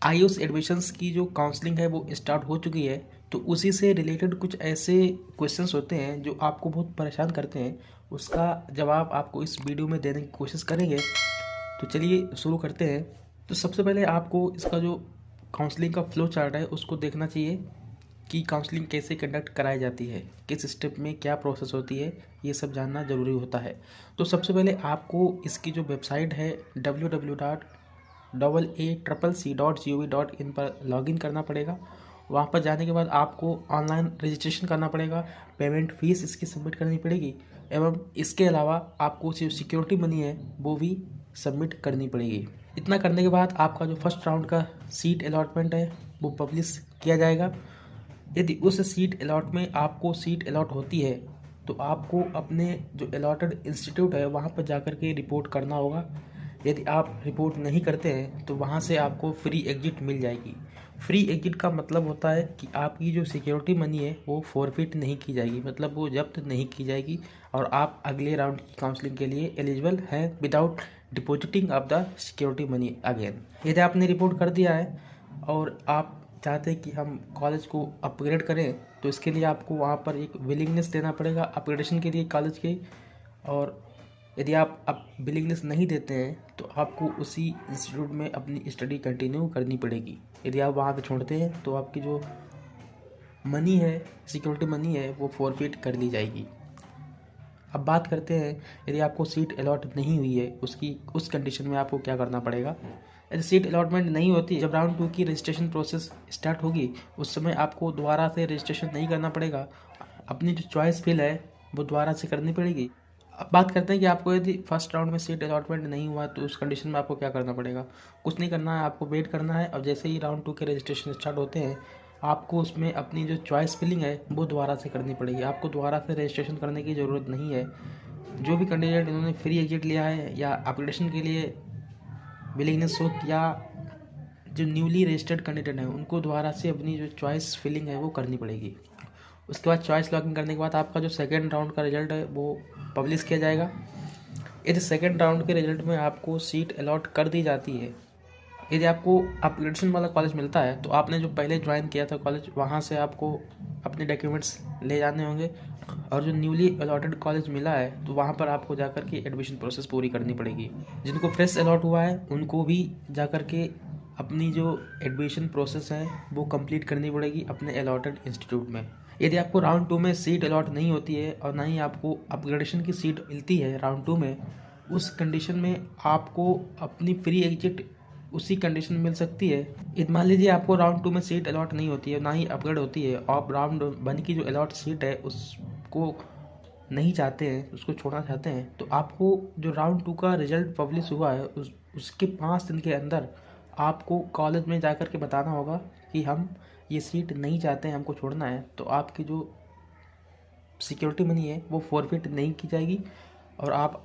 Ayush admissions की जो counselling है वो स्टार्ट हो चुकी है। तो उसी से रिलेटेड कुछ ऐसे क्वेश्चंस होते हैं जो आपको बहुत परेशान करते हैं, उसका जवाब आपको इस वीडियो में देने की कोशिश करेंगे। तो चलिए शुरू करते हैं। तो सबसे पहले आपको इसका जो काउंसलिंग का फ्लो चार्ट है उसको देखना चाहिए कि काउंसलिंग कैसे कंडक्ट कराई जाती है, किस स्टेप में क्या प्रोसेस होती है, ये सब जानना ज़रूरी होता है। तो सबसे पहले आपको इसकी जो वेबसाइट है www.aacc.gov.in पर लॉगिन करना पड़ेगा। वहाँ पर जाने के बाद आपको ऑनलाइन रजिस्ट्रेशन करना पड़ेगा, पेमेंट फीस इसकी सबमिट करनी पड़ेगी, एवं इसके अलावा आपको जो सिक्योरिटी मनी है वो भी सबमिट करनी पड़ेगी। इतना करने के बाद आपका जो फर्स्ट राउंड का सीट अलॉटमेंट है वो पब्लिश किया जाएगा। यदि उस सीट अलॉट में आपको सीट अलॉट होती है तो आपको अपने जो अलॉटेड इंस्टीट्यूट है वहाँ पर जाकर के रिपोर्ट करना होगा। यदि आप रिपोर्ट नहीं करते हैं तो वहाँ से आपको फ्री एग्जिट मिल जाएगी। फ्री एग्जिट का मतलब होता है कि आपकी जो सिक्योरिटी मनी है वो फॉरफिट नहीं की जाएगी, मतलब वो जब्त नहीं की जाएगी और आप अगले राउंड की काउंसलिंग के लिए एलिजिबल हैं without depositing of the security money again. यदि आपने रिपोर्ट कर दिया है और आप चाहते हैं कि हम कॉलेज को अपग्रेड करें तो इसके लिए आपको वहाँ पर एक विलिंगनेस देना पड़ेगा अपग्रेडेशन के लिए कॉलेज के। और यदि आप विलिंगनेस नहीं देते हैं तो आपको उसी इंस्टीट्यूट में अपनी स्टडी कंटिन्यू करनी पड़ेगी। यदि आप वहाँ पे छोड़ते हैं तो आपकी जो मनी है, सिक्योरिटी मनी है, वो फॉरफिट कर ली जाएगी। अब बात करते हैं यदि आपको सीट अलॉट नहीं हुई है उस कंडीशन में आपको क्या करना पड़ेगा। यदि सीट अलॉटमेंट नहीं होती, जब राउंड 2 की रजिस्ट्रेशन प्रोसेस स्टार्ट होगी उस समय आपको दोबारा से रजिस्ट्रेशन नहीं करना पड़ेगा, अपनी जो चॉइस फिल है वो दोबारा से करनी पड़ेगी। अब बात करते हैं कि आपको यदि फर्स्ट राउंड में सीट अलॉटमेंट नहीं हुआ तो उस कंडीशन में आपको क्या करना पड़ेगा। कुछ नहीं करना है, आपको वेट करना है और जैसे ही राउंड 2 के रजिस्ट्रेशन स्टार्ट होते हैं आपको उसमें अपनी जो चॉइस फिलिंग है वो दोबारा से करनी पड़ेगी। आपको दोबारा से रजिस्ट्रेशन करने की ज़रूरत नहीं है। जो भी कैंडिडेट इन्होंने फ्री एग्जिट लिया है या अपग्रेडेशन के लिए विलिंगनेस शो किया, जो न्यूली रजिस्टर्ड कैंडिडेट हैं उनको दोबारा से अपनी जो चॉइस फिलिंग है वो करनी पड़ेगी। उसके बाद चॉइस लॉगिंग करने के बाद आपका जो सेकेंड राउंड का रिजल्ट है वो पब्लिश किया जाएगा। यदि सेकेंड राउंड के रिजल्ट में आपको सीट अलॉट कर दी जाती है, यदि आपको अपग्रेडेशन वाला कॉलेज मिलता है तो आपने जो पहले ज्वाइन किया था कॉलेज वहाँ से आपको अपने डॉक्यूमेंट्स ले जाने होंगे, और जो न्यूली अलॉटेड कॉलेज मिला है तो वहाँ पर आपको जाकर के एडमिशन प्रोसेस पूरी करनी पड़ेगी। जिनको फ्रेश अलॉट हुआ है उनको भी जाकर के अपनी जो एडमिशन प्रोसेस है वो कंप्लीट करनी पड़ेगी अपने अलॉटेड इंस्टीट्यूट में। यदि आपको राउंड 2 में सीट अलॉट नहीं होती है और ना ही आपको अपग्रेडेशन की सीट मिलती है राउंड 2 में, उस कंडीशन में आपको अपनी फ्री एग्जिट उसी कंडीशन में मिल सकती है। यदि मान लीजिए आपको राउंड 2 में सीट अलॉट नहीं होती है, ना ही अपग्रेड होती है, और आप राउंड 1 की जो अलॉट सीट है उसको नहीं चाहते हैं, उसको छोड़ना चाहते हैं, तो आपको जो राउंड 2 का रिजल्ट पब्लिश हुआ है उसके 5 दिन के अंदर आपको कॉलेज में जाकर के बताना होगा कि हम ये सीट नहीं चाहते हैं, हमको छोड़ना है। तो आपकी जो सिक्योरिटी मनी है वो फॉरफिट नहीं की जाएगी और आप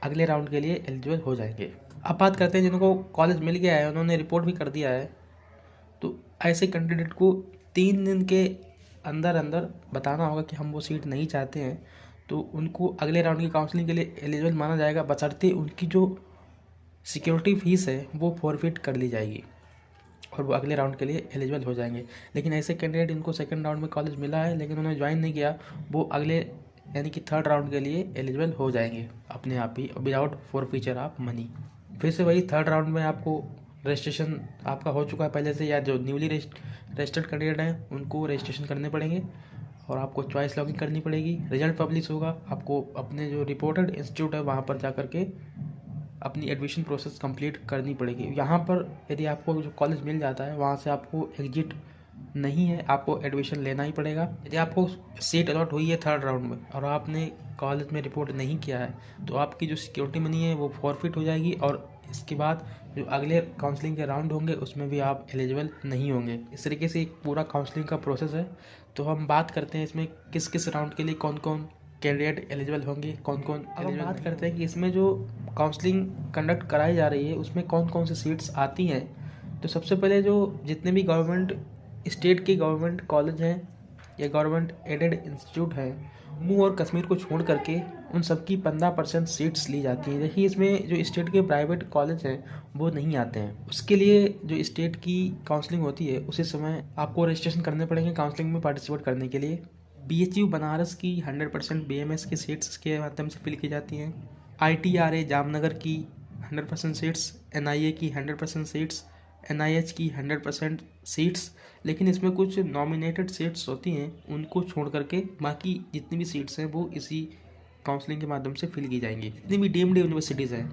अगले राउंड के लिए एलिजिबल हो जाएंगे। अब बात करते हैं जिनको कॉलेज मिल गया है, उन्होंने रिपोर्ट भी कर दिया है, तो ऐसे कैंडिडेट को 3 दिन के अंदर अंदर बताना होगा कि हम वो सीट नहीं चाहते हैं, तो उनको अगले राउंड की काउंसलिंग के लिए एलिजिबल माना जाएगा, बशर्ते उनकी जो सिक्योरिटी फीस है वो फॉरफिट कर ली जाएगी और वो अगले राउंड के लिए एलिजिबल हो जाएंगे। लेकिन ऐसे कैंडिडेट इनको सेकंड राउंड में कॉलेज मिला है लेकिन उन्होंने ज्वाइन नहीं किया, वो अगले यानी कि थर्ड राउंड के लिए एलिजिबल हो जाएंगे अपने आप ही विदाउट फॉरफीचर ऑफ मनी। फिर से वही थर्ड राउंड में आपको रजिस्ट्रेशन आपका हो चुका है पहले से, या जो न्यूली रजिस्टर्ड कैंडिडेट हैं उनको रजिस्ट्रेशन करने पड़ेंगे और आपको चॉइस लॉगिंग करनी पड़ेगी। रिजल्ट पब्लिश होगा, आपको अपने जो रिपोर्टेड इंस्टीट्यूट है वहाँ पर जा करके अपनी एडमिशन प्रोसेस कंप्लीट करनी पड़ेगी। यहाँ पर यदि आपको जो कॉलेज मिल जाता है वहाँ से आपको एग्जिट नहीं है, आपको एडमिशन लेना ही पड़ेगा। यदि आपको सीट अलॉट हुई है थर्ड राउंड में और आपने कॉलेज में रिपोर्ट नहीं किया है तो आपकी जो सिक्योरिटी मनी है वो फॉरफिट हो जाएगी और इसके बाद जो अगले काउंसलिंग के राउंड होंगे उसमें भी आप एलिजिबल नहीं होंगे। इस तरीके से एक पूरा काउंसलिंग का प्रोसेस है। तो हम बात करते हैं इसमें किस किस राउंड के लिए कौन कौन कैंडिडेट एलिजिबल होंगे, कौन कौन एलिजिबल। बात करते हैं कि इसमें जो काउंसलिंग कंडक्ट कराई जा रही है उसमें कौन कौन सी सीट्स आती हैं। तो सबसे पहले जो जितने भी गवर्नमेंट स्टेट के गवर्नमेंट कॉलेज हैं या गवर्नमेंट एडेड इंस्टीट्यूट हैं, जम्मू और कश्मीर को छोड़ करके उन सब की 15% सीट्स ली जाती हैं। देखिए इसमें जो स्टेट के प्राइवेट कॉलेज हैं वो नहीं आते हैं। उसके लिए जो स्टेट की काउंसलिंग होती है उसी समय आपको रजिस्ट्रेशन करने पड़ेंगे काउंसलिंग में पार्टिसिपेट करने के लिए। BHU बनारस की 100% BMS की सीट्स के माध्यम से फिल की जाती हैं। ITRA जामनगर की 100% सीट्स, NIA की 100% सीट्स, NIH की 100% सीट्स। लेकिन इसमें कुछ नॉमिनेटेड सीट्स होती हैं, उनको छोड़ करके बाकी जितनी भी सीट्स हैं वो इसी काउंसलिंग के माध्यम से फिल की जाएंगी। जितनी भी डीम्ड यूनिवर्सिटीज़ हैं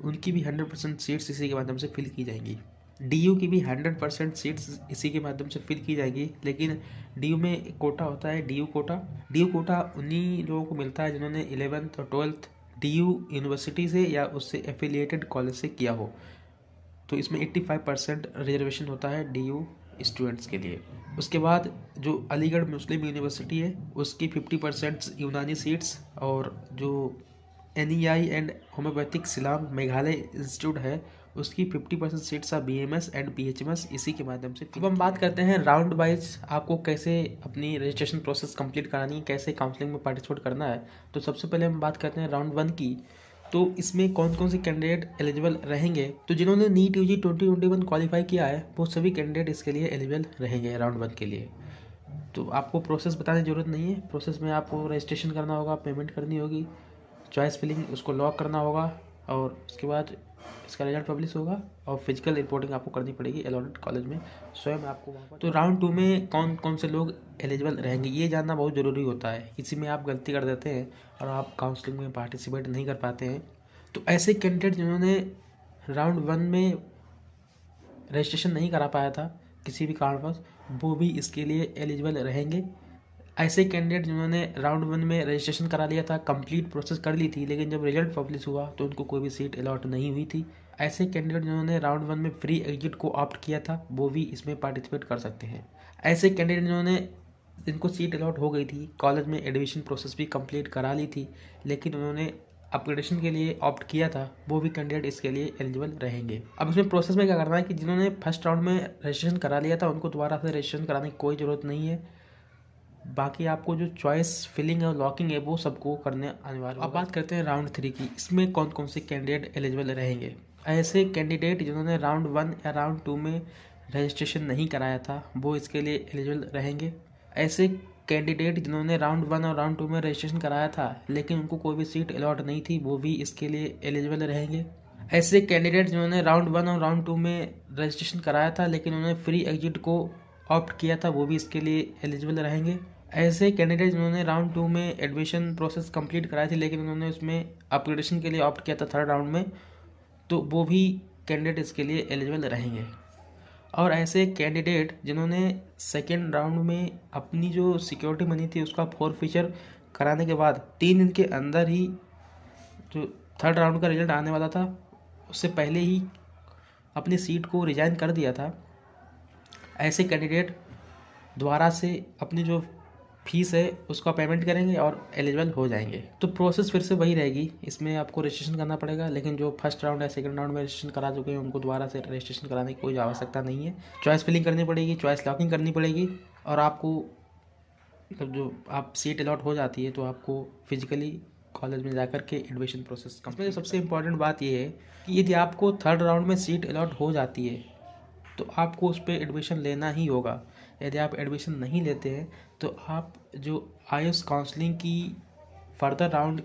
उनकी भी 100% सीट्स इसी के माध्यम से फिल की जाएंगी। DU की भी 100% सीट्स इसी के माध्यम से फिल की जाएगी। लेकिन DU में एक कोटा होता है, DU कोटा उन्हीं लोगों को मिलता है जिन्होंने 11th और 12th DU यूनिवर्सिटी से या उससे एफिलिएटेड कॉलेज से किया हो। तो इसमें 85% रिजर्वेशन होता है DU स्टूडेंट्स के लिए। उसके बाद जो अलीगढ़ मुस्लिम यूनिवर्सिटी है उसकी 50% यूनानी सीट्स, और जो NEI and homeopathic Shillong Meghalaya institute है उसकी 50% seats are BMS and BHMS इसी के माध्यम से। अब हम बात करते हैं राउंड वाइज आपको कैसे अपनी रजिस्ट्रेशन प्रोसेस कंप्लीट करानी है, कैसे काउंसलिंग में पार्टिसिपेट करना है। तो सबसे पहले हम बात करते हैं राउंड 1 की। तो इसमें कौन कौन से कैंडिडेट एलिजिबल रहेंगे। तो जिन्होंने नीट UG 2021 क्वालिफाई किया है वो सभी कैंडिडेट इसके लिए एलिजिबल रहेंगे राउंड 1 के लिए। तो आपको प्रोसेस बताने की ज़रूरत नहीं है। प्रोसेस में आपको रजिस्ट्रेशन करना होगा, पेमेंट करनी होगी, चॉइस फिलिंग उसको लॉक करना होगा, और उसके बाद इसका रिजल्ट पब्लिश होगा और फिजिकल रिपोर्टिंग आपको करनी पड़ेगी अलॉटेड कॉलेज में स्वयं आपको वहाँ पर। तो राउंड 2 में कौन कौन से लोग एलिजिबल रहेंगे ये जानना बहुत ज़रूरी होता है। इसी में आप गलती कर देते हैं और आप काउंसलिंग में पार्टिसिपेट नहीं कर पाते हैं। तो ऐसे कैंडिडेट जिन्होंने राउंड 1 में रजिस्ट्रेशन नहीं करा पाया था किसी भी कारणवश, वो भी इसके लिए एलिजिबल रहेंगे। ऐसे कैंडिडेट जिन्होंने राउंड 1 में रजिस्ट्रेशन करा लिया था, कंप्लीट प्रोसेस कर ली थी, लेकिन जब रिजल्ट पब्लिश हुआ तो उनको कोई भी सीट अलॉट नहीं हुई थी। ऐसे कैंडिडेट जिन्होंने राउंड 1 में फ्री एग्जिट को ऑप्ट किया था वो भी इसमें पार्टिसिपेट कर सकते हैं। ऐसे कैंडिडेट जिनको सीट अलॉट हो गई थी, कॉलेज में एडमिशन प्रोसेस भी कंप्लीट करा ली थी, लेकिन उन्होंने अपग्रेडेशन के लिए ऑप्ट किया था, वो भी कैंडिडेट इसके लिए एलिजिबल रहेंगे। अब इसमें प्रोसेस में क्या करना है कि जिन्होंने फर्स्ट राउंड में रजिस्ट्रेशन करा लिया था उनको दोबारा से रजिस्ट्रेशन कराने की कोई ज़रूरत नहीं है। बाकी आपको जो चॉइस फिलिंग और लॉकिंग है वो सबको करने अनिवार्य। अब बात करते हैं राउंड 3 की। इसमें कौन कौन से कैंडिडेट एलिजिबल रहेंगे। ऐसे कैंडिडेट जिन्होंने राउंड 1 या राउंड 2 में रजिस्ट्रेशन नहीं कराया था वो इसके लिए एलिजिबल रहेंगे। ऐसे कैंडिडेट जिन्होंने राउंड 1 और राउंड 2 में रजिस्ट्रेशन कराया था लेकिन उनको कोई भी सीट अलॉट नहीं थी वो भी इसके लिए एलिजिबल रहेंगे। ऐसे कैंडिडेट जिन्होंने राउंड 1 और राउंड 2 में रजिस्ट्रेशन कराया था लेकिन उन्होंने फ्री एग्जिट को ऑप्ट किया था वो भी इसके लिए एलिजिबल रहेंगे। ऐसे कैंडिडेट जिन्होंने राउंड 2 में एडमिशन प्रोसेस कंप्लीट कराई थी लेकिन उन्होंने उसमें अपग्रेडेशन के लिए ऑप्ट किया था थर्ड राउंड में, तो वो भी कैंडिडेट इसके लिए एलिजिबल रहेंगे। और ऐसे कैंडिडेट जिन्होंने सेकेंड राउंड में अपनी जो सिक्योरिटी मनी थी उसका फॉरफीचर कराने के बाद 3 दिन के अंदर ही जो थर्ड राउंड का रिजल्ट आने वाला था उससे पहले ही अपनी सीट को रिजाइन कर दिया था, ऐसे कैंडिडेट दोबारा से अपनी जो फीस है उसका पेमेंट करेंगे और एलिजिबल हो जाएंगे। तो प्रोसेस फिर से वही रहेगी, इसमें आपको रजिस्ट्रेशन करना पड़ेगा, लेकिन जो फर्स्ट राउंड या सेकंड राउंड में रजिस्ट्रेशन करा चुके हैं उनको दोबारा से रजिस्ट्रेशन कराने की कोई आवश्यकता नहीं है। चॉइस फिलिंग करनी पड़ेगी, चॉइस लॉकिंग करनी पड़ेगी, और आपको मतलब जो आप सीट अलॉट हो जाती है तो आपको फिजिकली कॉलेज में जाकर के एडमिशन प्रोसेस। इसमें जो सबसे इम्पॉर्टेंट बात यह है कि यदि आपको थर्ड राउंड में सीट अलॉट हो जाती है तो आपको उस पर एडमिशन लेना ही होगा। यदि आप एडमिशन नहीं लेते हैं तो आप जो आयुष काउंसलिंग की फर्दर राउंड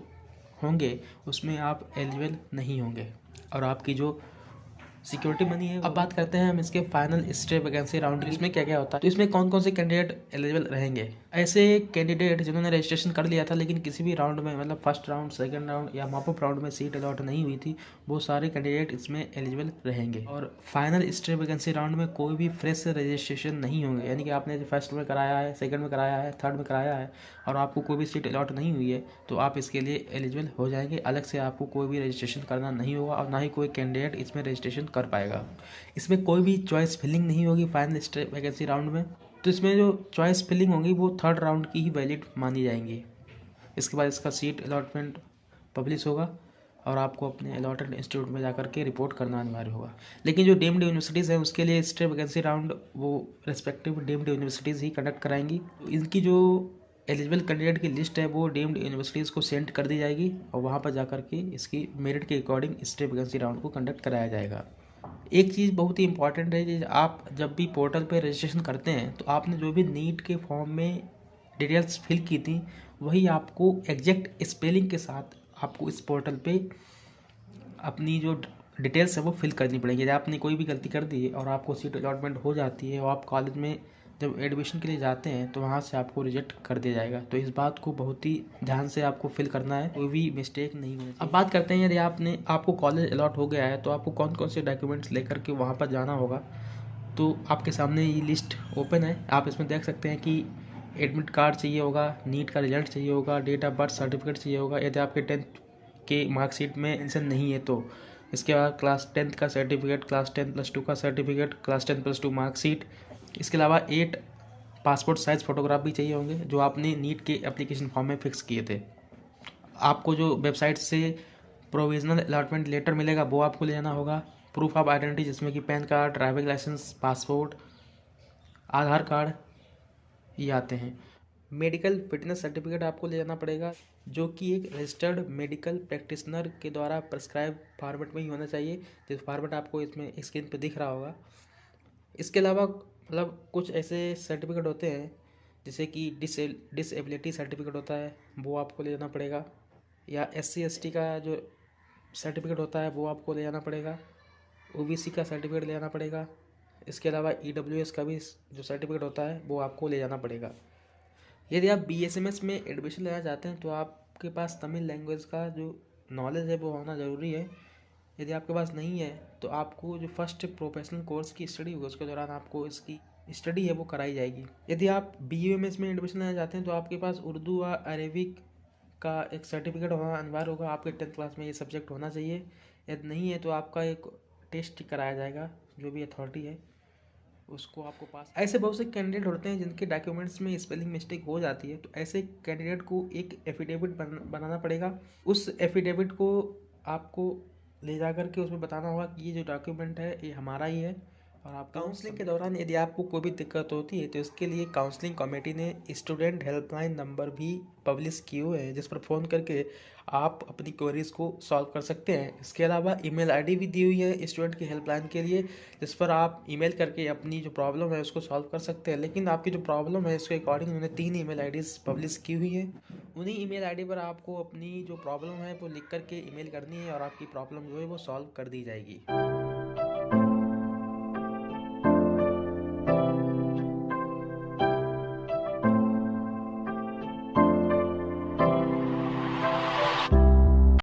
होंगे उसमें आप एलिजिबल नहीं होंगे और आपकी जो सिक्योरिटी मनी है। अब बात करते हैं हम इसके फाइनल स्टेप वैकेंसी राउंड की, इसमें क्या क्या होता है। तो इसमें कौन कौन से कैंडिडेट एलिजिबल रहेंगे। ऐसे कैंडिडेट जिन्होंने रजिस्ट्रेशन कर लिया था लेकिन किसी भी राउंड में मतलब फर्स्ट राउंड, सेकंड राउंड या मॉपअप राउंड में सीट अलॉट नहीं हुई थी, वो सारे कैंडिडेट इसमें एलिजिबल रहेंगे। और फाइनल स्टेप वैकेंसी राउंड में कोई भी फ्रेश रजिस्ट्रेशन नहीं होंगे, यानी कि आपने फर्स्ट में कराया है, सेकंड में कराया है, थर्ड में कराया है और आपको कोई भी सीट अलॉट नहीं हुई है तो आप इसके लिए एलिजिबल हो जाएंगे। अलग से आपको कोई भी रजिस्ट्रेशन करना नहीं होगा और ना ही कोई कैंडिडेट इसमें रजिस्ट्रेशन कर पाएगा। इसमें कोई भी चॉइस फिलिंग नहीं होगी फाइनल स्टेप वैकेंसी राउंड में। तो इसमें जो चॉइस फिलिंग होगी वो थर्ड राउंड की ही वैलिड मानी जाएंगी। इसके बाद इसका सीट अलॉटमेंट पब्लिश होगा और आपको अपने अलॉटेड इंस्टीट्यूट में जाकर के रिपोर्ट करना अनिवार्य होगा। लेकिन जो डीम्ड यूनिवर्सिटीज़ हैं उसके लिए स्टेप वैकेंसी राउंड वो रेस्पेक्टिव डीम्ड यूनिवर्सिटीज़ ही कंडक्ट कराएंगी। इनकी जो एलिजिबल कैंडिडेट की लिस्ट है वो डीम्ड यूनिवर्सिटीज़ को सेंड कर दी जाएगी और वहाँ पर जाकर के इसकी मेरिट के अकॉर्डिंग स्टेट वैकेंसी राउंड को कंडक्ट कराया जाएगा। एक चीज़ बहुत ही इंपॉर्टेंट है कि आप जब भी पोर्टल पे रजिस्ट्रेशन करते हैं तो आपने जो भी नीट के फॉर्म में डिटेल्स फिल की थी वही आपको एग्जैक्ट स्पेलिंग के साथ आपको इस पोर्टल पे अपनी जो डिटेल्स है वो फिल करनी पड़ेगी। यदि आपने कोई भी गलती कर दी है और आपको सीट अलॉटमेंट हो जाती है और आप कॉलेज में जब एडमिशन के लिए जाते हैं तो वहाँ से आपको रिजेक्ट कर दिया जाएगा। तो इस बात को बहुत ही ध्यान से आपको फिल करना है, कोई भी मिस्टेक नहीं होनी चाहिए। अब बात करते हैं यदि आपको कॉलेज अलॉट हो गया है तो आपको कौन कौन से डॉक्यूमेंट्स लेकर के वहाँ पर जाना होगा। तो आपके सामने ये लिस्ट ओपन है, आप इसमें देख सकते हैं कि एडमिट कार्ड चाहिए होगा, नीट का रिजल्ट चाहिए होगा, डेट ऑफ बर्थ सर्टिफिकेट चाहिए होगा यदि आपके 10th के मार्कशीट में मेंशन नहीं है तो। इसके बाद क्लास 10th का सर्टिफिकेट, क्लास 10+2 का सर्टिफिकेट, क्लास 10+2 मार्कशीट। इसके अलावा 8 पासपोर्ट साइज़ फ़ोटोग्राफ भी चाहिए होंगे जो आपने नीट के एप्लीकेशन फॉर्म में फिक्स किए थे। आपको जो वेबसाइट से प्रोविजनल अलॉटमेंट लेटर मिलेगा वो आपको ले जाना होगा। प्रूफ ऑफ आइडेंटिटी जिसमें कि PAN card, driving licence, passport, Aadhaar card ये आते हैं। मेडिकल फिटनेस सर्टिफिकेट आपको ले जाना पड़ेगा जो कि एक रजिस्टर्ड मेडिकल प्रैक्टिशनर के द्वारा प्रेस्क्राइब फॉर्मेट में ही होना चाहिए, जिस फॉर्मेट आपको इसमें स्क्रीन पे दिख रहा होगा। इसके अलावा मतलब कुछ ऐसे सर्टिफिकेट होते हैं जैसे कि डिसेबिलिटी सर्टिफिकेट होता है वो आपको ले जाना पड़ेगा, या SC/ST का जो सर्टिफिकेट होता है वो आपको ले जाना पड़ेगा, OBC का सर्टिफिकेट ले जाना पड़ेगा। इसके अलावा EWS का भी जो सर्टिफिकेट होता है वो आपको ले जाना पड़ेगा। यदि आप BSMS में एडमिशन लेना चाहते हैं तो आपके पास तमिल लैंग्वेज का जो नॉलेज है वो होना ज़रूरी है। यदि आपके पास नहीं है तो आपको जो फर्स्ट प्रोफेशनल कोर्स की स्टडी होगी उसके दौरान आपको इसकी स्टडी है वो कराई जाएगी। यदि आप BUMS में एडमिशन लेना चाहते हैं तो आपके पास उर्दू व अरेबिक का एक सर्टिफिकेट होना अनिवार्य होगा। आपके 10th क्लास में ये सब्जेक्ट होना चाहिए। यदि नहीं है तो आपका एक टेस्ट कराया जाएगा, जो भी अथॉरिटी है उसको आपको पास। ऐसे बहुत से कैंडिडेट होते हैं जिनके डॉक्यूमेंट्स में स्पेलिंग मिस्टेक हो जाती है, तो ऐसे कैंडिडेट को एक एफिडेविट बनाना पड़ेगा। उस एफिडेविट को आपको ले जा कर के उसमें बताना होगा कि ये जो डॉक्यूमेंट है ये हमारा ही है। और आप काउंसलिंग के दौरान यदि आपको कोई भी दिक्कत होती है तो इसके लिए काउंसलिंग कमेटी ने स्टूडेंट हेल्पलाइन नंबर भी पब्लिश किए हुए हैं जिस पर फ़ोन करके आप अपनी क्वेरीज को सॉल्व कर सकते हैं। इसके अलावा ईमेल आईडी भी दी हुई है स्टूडेंट की हेल्पलाइन के लिए, जिस पर आप ईमेल करके अपनी जो प्रॉब्लम है उसको सॉल्व कर सकते हैं। लेकिन आपकी जो प्रॉब्लम है उसके अकॉर्डिंग उन्होंने 3 ईमेल आईडीज़ पब्लिश की हुई है। उन्हीं ईमेल आईडी पर आपको अपनी जो प्रॉब्लम है वो लिख करके ईमेल करनी है और आपकी प्रॉब्लम जो है वो सॉल्व कर दी जाएगी।